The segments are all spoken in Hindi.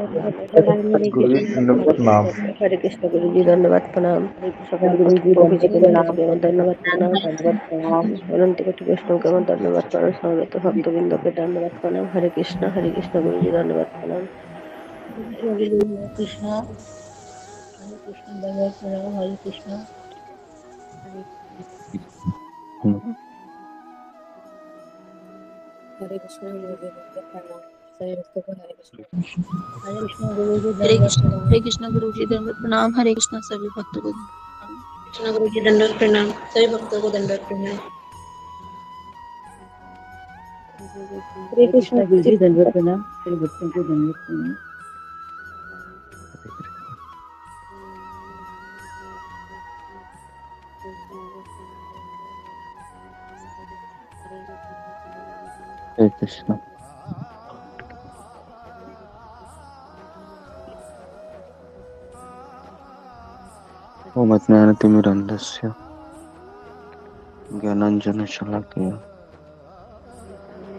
गुरु जी धन्यवाद प्रणाम। हरे कृष्ण गुरु जी, धन्यवाद प्रणाम। सकल गुरु जी प्रभु जी धन्यवाद के महाराज प्रणाम। के धन्यवाद प्रणाम। दंडवत प्रणाम। अनंत कोटि वैष्णव के धन्यवाद प्रणाम। समवेत भक्त बिंदु के धन्यवाद प्रणाम। हरे कृष्ण गुरु जी, धन्यवाद प्रणाम। हरे कृष्णा दंडवत प्रणाम। हरे कृष्णा हरे कृष्ण गुरु जी दंडवत प्रणाम। सभी भक्तों को हरे कृष्ण। हरे कृष्णा गुरु जी हरे दंडवत कृष्ण प्रणाम। गुरु जी दंडवत प्रणाम। हरे कृष्ण सभी भक्तों को प्रणाम। कृष्ण गुरु जी दंडवत प्रणाम। सभी भक्तों को दंडवत प्रणाम। हरे कृष्णा गुरु जी दंडवत प्रणाम। सभी भक्तों को दंडवत प्रणाम। हरे कृष्ण। ओम अज्ञानतिमिरन्धस्य ज्ञानाञ्जनशलाकया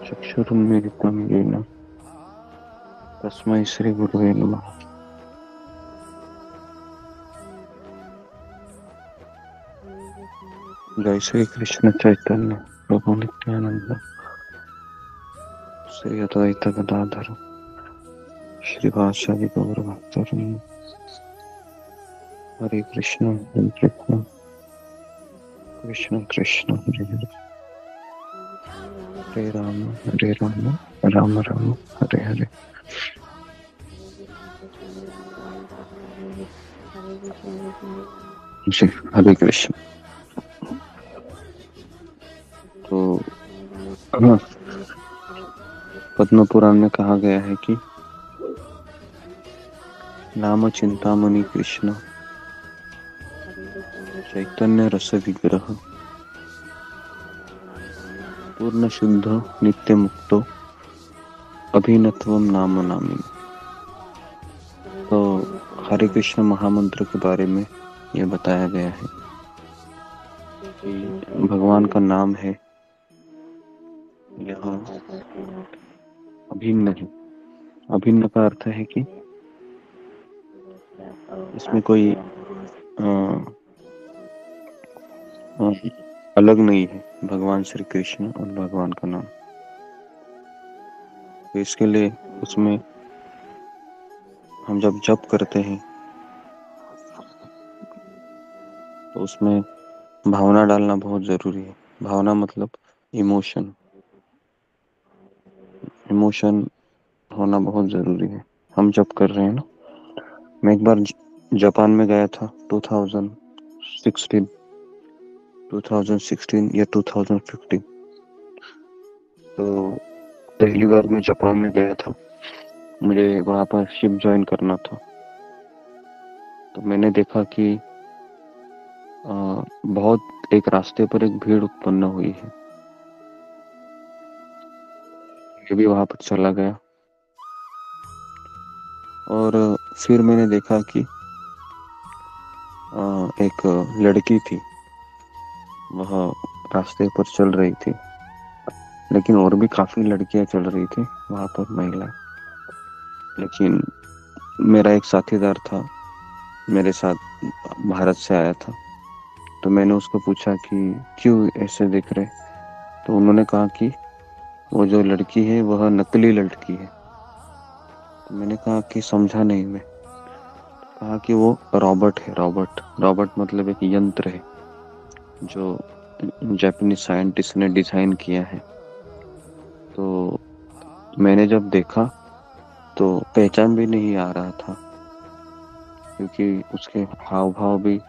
चक्षुरुन्मीलितं येन तस्मै श्रीगुरवे नमः। जय श्री कृष्ण चैतन्य प्रभु नित्यानंद श्री अद्वैत गदाधर श्रीवासादि गौर भक्तवृंद। हरे कृष्ण कृष्ण कृष्ण हरे हरे, हरे राम राम राम हरे हरे। जी हरे कृष्ण। तो हाँ, पद्म पुराण में कहा गया है कि नाम चिंतामणि कृष्ण चैतन्य रस विग्रह पूर्ण शुद्ध नित्य मुक्तो अभिनत्वम नाम नामिनी। तो हरे कृष्ण महामंत्र के बारे में यह बताया गया है कि भगवान का नाम है, यह अभिन्न है। अभिन्न का अर्थ है कि इसमें कोई अलग नहीं है भगवान श्री कृष्ण और भगवान का नाम। तो इसके लिए उसमें हम जब जप करते हैं तो उसमें भावना डालना बहुत जरूरी है। भावना मतलब इमोशन होना बहुत जरूरी है। हम जप कर रहे हैं ना। मैं एक बार जापान में गया था 2016 या 2015। तो पहली बार मैं जापान में गया था, मुझे वहां पर शिप ज्वाइन करना था। तो मैंने देखा कि बहुत एक रास्ते पर एक भीड़ उत्पन्न हुई है। मैं भी वहां पर चला गया और फिर मैंने देखा कि एक लड़की थी, वह रास्ते पर चल रही थी, लेकिन और भी काफी लड़कियां चल रही थी वहां पर, महिला। लेकिन मेरा एक साथीदार था, मेरे साथ भारत से आया था। तो मैंने उसको पूछा कि क्यों ऐसे दिख रहे। तो उन्होंने कहा कि वो जो लड़की है वह नकली लड़की है। तो मैंने कहा कि समझा नहीं मैं। कहा कि वो रॉबर्ट है। रॉबर्ट मतलब एक यंत्र है जो जापानीज साइंटिस्ट ने डिजाइन किया है। तो मैंने जब देखा तो पहचान भी नहीं आ रहा था, क्योंकि उसके हाव भाव भी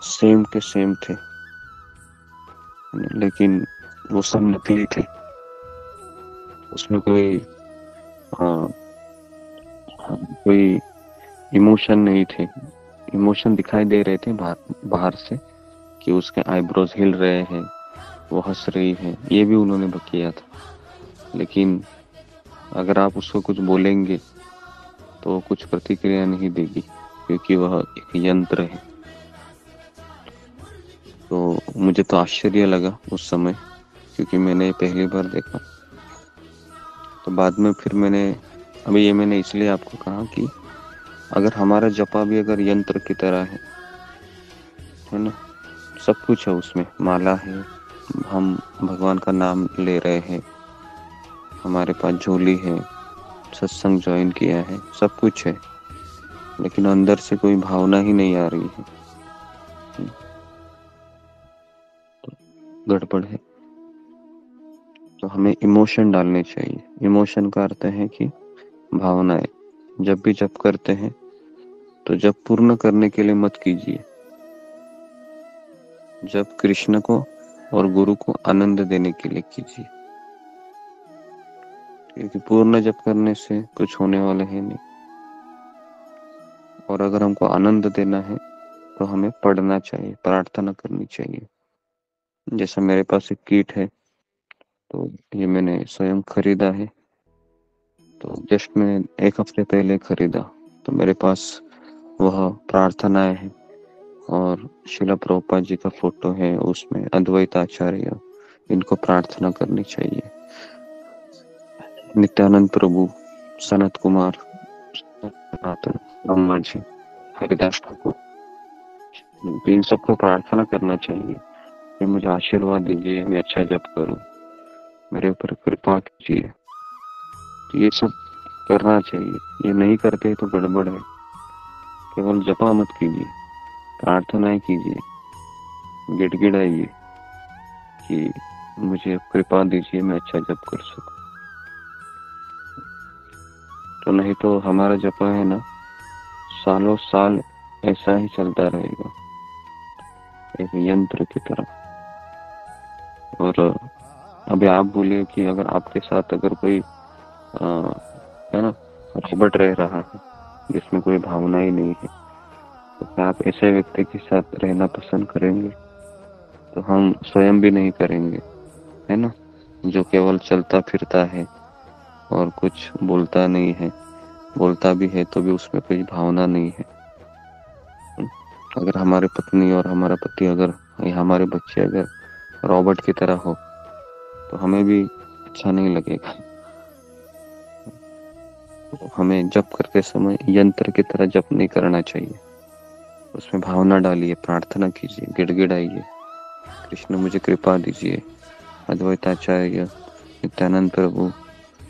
सेम के सेम थे, लेकिन वो सब नकली थे। उसमें कोई इमोशन नहीं थे। इमोशन दिखाई दे रहे थे बाहर से कि उसके आईब्रोज हिल रहे हैं, वो हंस रही है, ये भी उन्होंने किया था। लेकिन अगर आप उसको कुछ बोलेंगे तो कुछ प्रतिक्रिया नहीं देगी, क्योंकि वह एक यंत्र है। तो मुझे तो आश्चर्य लगा उस समय, क्योंकि मैंने पहली बार देखा। तो बाद में फिर मैंने अभी ये मैंने इसलिए आपको कहा कि अगर हमारा जपा भी अगर यंत्र की तरह है ना, सब कुछ है उसमें, माला है, हम भगवान का नाम ले रहे हैं, हमारे पास झोली है, सत्संग ज्वाइन किया है, सब कुछ है, लेकिन अंदर से कोई भावना ही नहीं आ रही है, तो गड़बड़ है। तो हमें इमोशन डालने चाहिए। इमोशन का अर्थ है कि भावनाएं। जब भी जप करते हैं तो जप पूर्ण करने के लिए मत कीजिए, जब कृष्ण को और गुरु को आनंद देने के लिए कीजिए, क्योंकि पूर्ण जप करने से कुछ होने वाला है नहीं। और अगर हमको आनंद देना है तो हमें पढ़ना चाहिए, प्रार्थना करनी चाहिए। जैसा मेरे पास एक किट है, तो ये मैंने स्वयं खरीदा है, तो जस्ट मैं 1 हफ्ते पहले खरीदा, तो मेरे पास वह प्रार्थनाएं हैं और शिला प्रभुपाद जी का फोटो है, उसमें अद्वैत आचार्य, इनको प्रार्थना करनी चाहिए, नित्यानंद प्रभु, सनत कुमार, सनातन ब्रह्मा जी, हरिदास ठाकुर, इन सबको प्रार्थना करना चाहिए कि मुझे आशीर्वाद दीजिए, मैं अच्छा जप करूं, मेरे ऊपर कृपा कीजिए। तो ये सब करना चाहिए। ये नहीं करते तो गड़बड़ है। केवल जपा मत कीजिए, प्रार्थनाएं कीजिए, गिड़गिड़ाइए कि मुझे कृपा दीजिए, मैं अच्छा जप कर सकूं। तो नहीं तो हमारा जपा है ना, सालों साल ऐसा ही चलता रहेगा, एक यंत्र की तरह। और अभी आप बोलिए कि अगर आपके साथ अगर कोई है ना, रोबोट रह रहा है जिसमें कोई भावना ही नहीं है, तो क्या आप ऐसे व्यक्ति के साथ रहना पसंद करेंगे? तो हम स्वयं भी नहीं करेंगे, है ना, जो केवल चलता फिरता है और कुछ बोलता नहीं है, बोलता भी है तो भी उसमें कोई भावना नहीं है। अगर हमारे पत्नी और हमारा पति अगर या हमारे बच्चे अगर रॉबर्ट की तरह हो तो हमें भी अच्छा नहीं लगेगा। तो हमें जप करते समय यंत्र की तरह जप नहीं करना चाहिए, उसमें भावना डालिए, प्रार्थना कीजिए, गिड़गिड़ाइए, कृष्ण मुझे कृपा दीजिए, अद्वैत आचार्य, नित्यानंद प्रभु,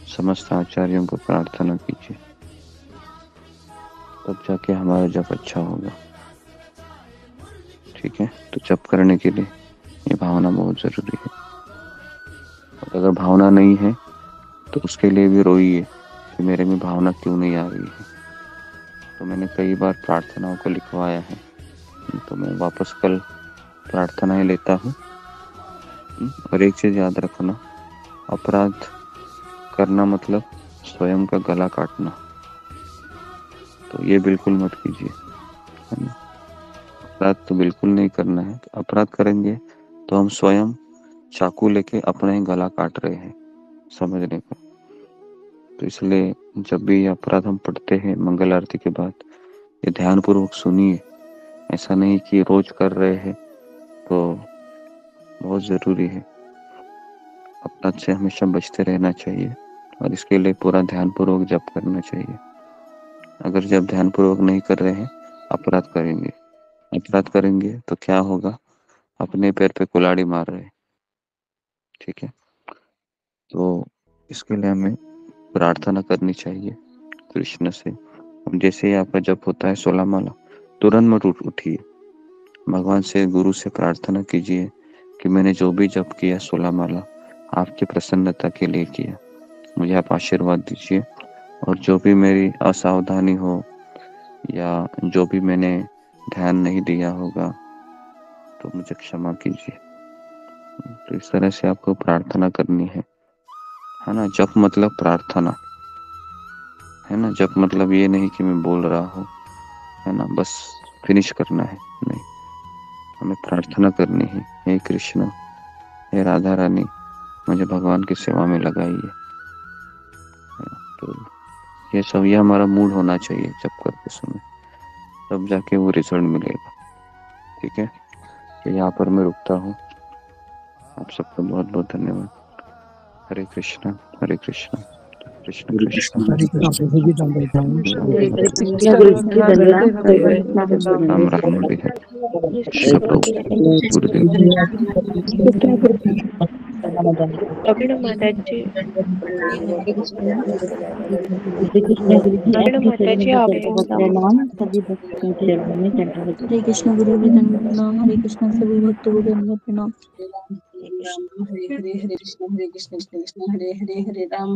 समस्त आचार्यों को प्रार्थना कीजिए, तब जाके हमारा जप अच्छा होगा। ठीक है, तो जप करने के लिए ये भावना बहुत जरूरी है। और अगर भावना नहीं है तो उसके लिए भी रोइए कि मेरे में भावना क्यों नहीं आ रही है। तो मैंने कई बार प्रार्थनाओं को लिखवाया है, तो मैं वापस कल प्रार्थनाएं लेता हूँ। और एक चीज याद रखना, अपराध करना मतलब स्वयं का गला काटना, तो ये बिल्कुल मत कीजिए, है ना। अपराध तो बिल्कुल नहीं करना है। तो अपराध करेंगे तो हम स्वयं चाकू लेके अपने गला काट रहे हैं, समझने को। तो इसलिए जब भी अपराध हम पढ़ते हैं मंगल आरती के बाद, ये ध्यान पूर्वक सुनिए। ऐसा नहीं कि रोज कर रहे हैं तो बहुत जरूरी है। अपराध से हमेशा बचते रहना चाहिए और इसके लिए पूरा ध्यान पूर्वक जप करना चाहिए। अगर जब ध्यान पूर्वक नहीं कर रहे हैं, अपराध करेंगे, अपराध करेंगे तो क्या होगा, अपने पैर पे कुल्हाड़ी मार रहे हैं। ठीक है, तो इसके लिए हमें प्रार्थना करनी चाहिए कृष्ण से। जैसे ही आपका जप होता है 16 माला, तुरंत मत उठिए, भगवान से, गुरु से प्रार्थना कीजिए कि मैंने जो भी जप किया 16 माला आपकी प्रसन्नता के लिए किया, मुझे आप आशीर्वाद दीजिए। और जो भी मेरी असावधानी हो या जो भी मैंने ध्यान नहीं दिया होगा तो मुझे क्षमा कीजिए। तो इस तरह से आपको प्रार्थना करनी है ना। जप मतलब प्रार्थना, है ना। जप मतलब ये नहीं कि मैं बोल रहा हूँ, है ना, बस फिनिश करना है, नहीं, हमें प्रार्थना करनी है। हे कृष्ण, हे राधा रानी, मुझे भगवान की सेवा में लगाइए। तो ये सब, ये हमारा मूड होना चाहिए जप करते समय, तब जाके वो रिजल्ट मिलेगा। ठीक है, तो यहाँ पर मैं रुकता हूँ। आप सबका बहुत बहुत धन्यवाद। हरे कृष्णा, हरे कृष्णा। कृष्ण कृष्ण हरे कृष्ण प्रभु जी दंडवत प्रणाम। हरे कृष्ण कृष्ण गुरु गुरु जी जी दंडवत दंडवत हरे हरे कृष्ण कृष्ण राम राम भैया कृष्ण सब लोग गुरुदेव प्रवीण माता जी हरे कृष्ण गुरु जी प्रवीण आपके माता चरणों जी में आप दंडवत प्रणाम। सभी भक्तों के चरणों में दंडवत हरे कृष्ण गुरु जी दंडवत प्रणाम। हरे कृष्ण सभी भक्तों को दंडवत प्रणाम। हरे कृष्ण हरे हरे हरे कृष्ण कृष्ण कृष्ण हरे हरे हरे राम